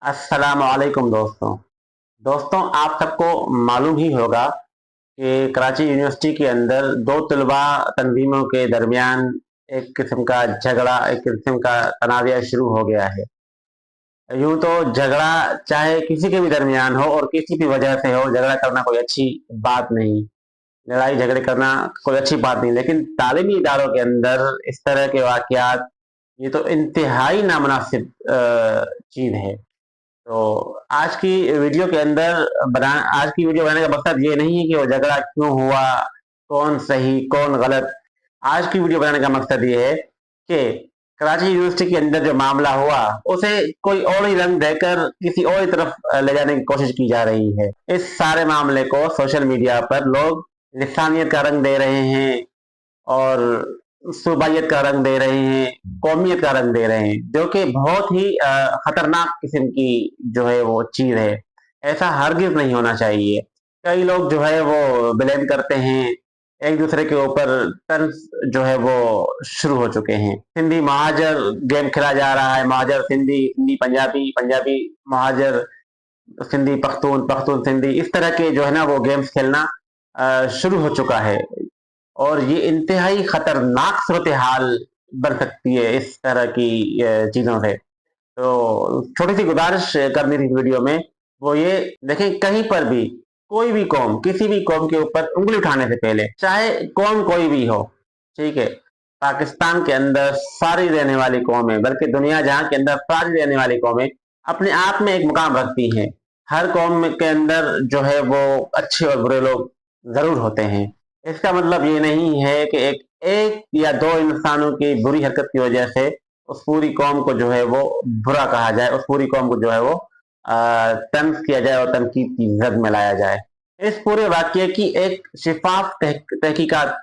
अस्सलाम वालेकुम दोस्तों। दोस्तों, आप सबको मालूम ही होगा कि कराची यूनिवर्सिटी के अंदर दो तलबा तंजीमों के दरमियान एक किस्म का झगड़ा, एक किस्म का तनाज़ा शुरू हो गया है। यूं तो झगड़ा चाहे किसी के भी दरमियान हो और किसी भी वजह से हो, झगड़ा करना कोई अच्छी बात नहीं, लड़ाई झगड़े करना कोई अच्छी बात नहीं, लेकिन तालीमी इदारों के अंदर इस तरह के वाक़यात ये तो इंतहाई नामुनासिब चीज़ है। तो आज की वीडियो के अंदर आज की वीडियो बनाने का मकसद ये नहीं है कि वो झगड़ा क्यों हुआ, कौन सही कौन गलत। आज की वीडियो बनाने का मकसद ये है कि कराची यूनिवर्सिटी के अंदर जो मामला हुआ उसे कोई और ही रंग देकर किसी और ही तरफ ले जाने की कोशिश की जा रही है। इस सारे मामले को सोशल मीडिया पर लोग लिसानियत का रंग दे रहे हैं और सूबाइयत का रंग दे रहे हैं, कौमियत का रंग दे रहे हैं, जो कि बहुत ही खतरनाक किस्म की जो है वो चीज है। ऐसा हरगिज नहीं होना चाहिए। कई लोग जो है वो ब्लेम करते हैं, एक दूसरे के ऊपर तंज जो है वो शुरू हो चुके हैं। सिंधी महाजर गेम खेला जा रहा है, महाजर सिंधी, सिंधी पंजाबी, पंजाबी महाजर, सिंधी पख्तून, पख्तून सिंधी, इस तरह के जो है ना वो गेम्स खेलना शुरू हो चुका है और ये इंतहाई खतरनाक सूरत हाल बन सकती है इस तरह की चीजों से। तो छोटी सी गुजारिश करनी थी वीडियो में, वो ये देखें, कहीं पर भी कोई भी कौम किसी भी कौम के ऊपर उंगली उठाने से पहले, चाहे कौम कोई भी हो, ठीक है, पाकिस्तान के अंदर सारी रहने वाली कौमें, बल्कि दुनिया जहां के अंदर सारी रहने वाली कौमें अपने आप में एक मुकाम रखती हैं। हर कौम के अंदर जो है वो अच्छे और बुरे लोग जरूर होते हैं। इसका मतलब ये नहीं है कि एक या दो इंसानों की बुरी हरकत की वजह से उस पूरी कौम को जो है वो बुरा कहा जाए, उस पूरी कौम को जो है वो तंज किया जाए और तनकीद की जद में लाया जाए। इस पूरे वाक्य की एक शिफाफ तहकीकात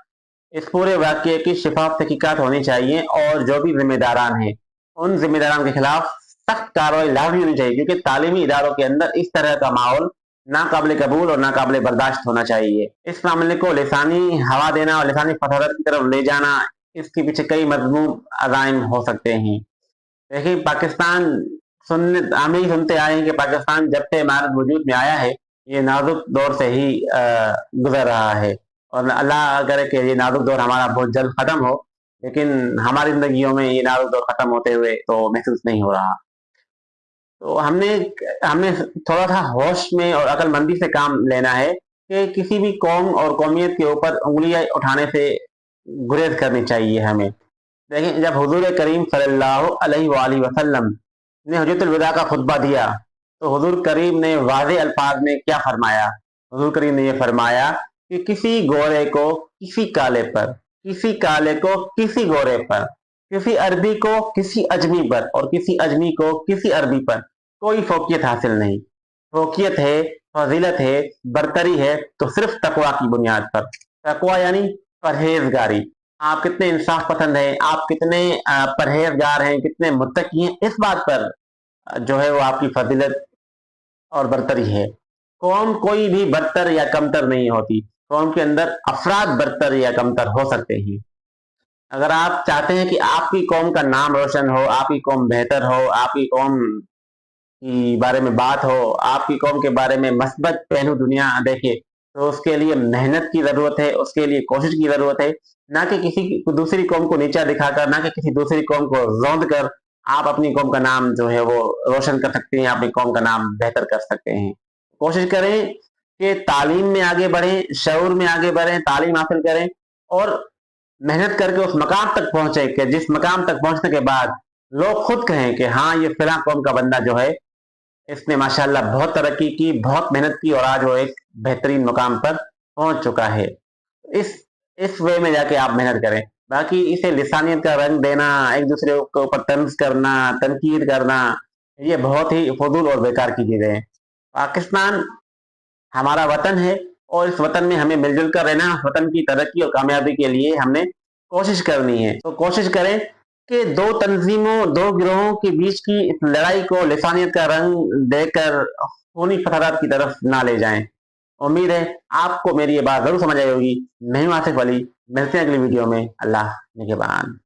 इस पूरे वाक्य की शिफाफ तहकीकात होनी चाहिए और जो भी जिम्मेदारान हैं उन जिम्मेदारान के खिलाफ सख्त कार्रवाई लाजमी होनी चाहिए, क्योंकि तालीमी इदारों के अंदर इस तरह का माहौल नाकाबिले कबूल और नाकाबिले बर्दाश्त होना चाहिए। इस मामले को लिसानी हवा देना और लिसानी फसादत की तरफ ले जाना, इसके पीछे कई मजमूम अज़ाइम हो सकते हैं। देखिए, पाकिस्तान हम ही सुनते आए हैं कि पाकिस्तान जब से इमारत वजूद में आया है, ये नाजुक दौर से ही गुजर रहा है और अल्लाह करे कि ये नाजुक दौर हमारा बहुत जल्द खत्म हो, लेकिन हमारी जिंदगियों में ये नाजुक दौर खत्म होते हुए तो महसूस नहीं हो रहा। तो हमने हमने थोड़ा सा होश में और अक्लमंदी से काम लेना है कि किसी भी कौम और कौमियत के ऊपर उंगलियां उठाने से गुरेज करनी चाहिए हमें। देखें, जब हुजूर करीम सल्लल्लाहु अलैहि वसल्लम ने हज्जतुल विदा का खुतबा दिया तो हुजूर करीम ने वाज़े अल्फाज में क्या फरमाया? हुजूर करीम ने ये फरमाया कि किसी गोरे को किसी काले पर, किसी काले को किसी गोरे पर, किसी अरबी को किसी अजमी पर और किसी अजमी को किसी अरबी पर कोई फौकियत हासिल नहीं। फौकियत है, फजीलत है, बरतरी है तो सिर्फ तकवा की बुनियाद पर। तकवा यानी परहेजगारी। आप कितने इंसाफ पसंद हैं, आप कितने परहेजगार हैं, कितने मुत्तकी हैं, इस बात पर जो है वो आपकी फजीलत और बरतरी है। कौम कोई भी बरतर या कमतर नहीं होती। कौम के अंदर अफराद बरतर या कमतर हो सकते हैं। अगर आप चाहते हैं कि आपकी कौम का नाम रोशन हो, आपकी कौम बेहतर हो, आपकी कौम के बारे में बात हो, आपकी कौम के बारे में मस्बत पहलू दुनिया देखे, तो उसके लिए मेहनत की जरूरत है, उसके लिए कोशिश की जरूरत है। ना कि किसी दूसरी कौम को नीचा दिखाकर, ना कि किसी दूसरी कौम को रौंद कर आप अपनी कौम का नाम जो है वो रोशन कर सकते हैं, अपनी कौम का नाम बेहतर कर सकते हैं। कोशिश करें कि तालीम में आगे बढ़ें, शऊर में आगे बढ़ें, तालीम हासिल करें और मेहनत करके उस मकाम तक पहुंचे कि जिस मकाम तक पहुंचने के बाद लोग खुद कहें कि हाँ, ये फिला कौम का बंदा जो है इसने माशाल्लाह बहुत तरक्की की, बहुत मेहनत की और आज वो एक बेहतरीन मुकाम पर पहुंच चुका है। इस वे में जाके आप मेहनत करें। बाकी इसे लिसानियत का रंग देना, एक दूसरे के ऊपर तंज करना, तनकीद करना, ये बहुत ही फजूल और बेकार की चीजें हैं। पाकिस्तान हमारा वतन है और इस वतन में हमें मिलजुल कर रहना, वतन की तरक्की और कामयाबी के लिए हमने कोशिश करनी है। तो कोशिश करें कि दो तंजीमों, दो गिरोहों के बीच की इस लड़ाई को लिसानियत का रंग देकर खूनी फसादात की तरफ ना ले जाएं। उम्मीद है आपको मेरी ये बात जरूर समझ आई होगी। मैं हूं आसिफ अली, मिलते हैं अगली वीडियो में। अल्लाह निगहबान।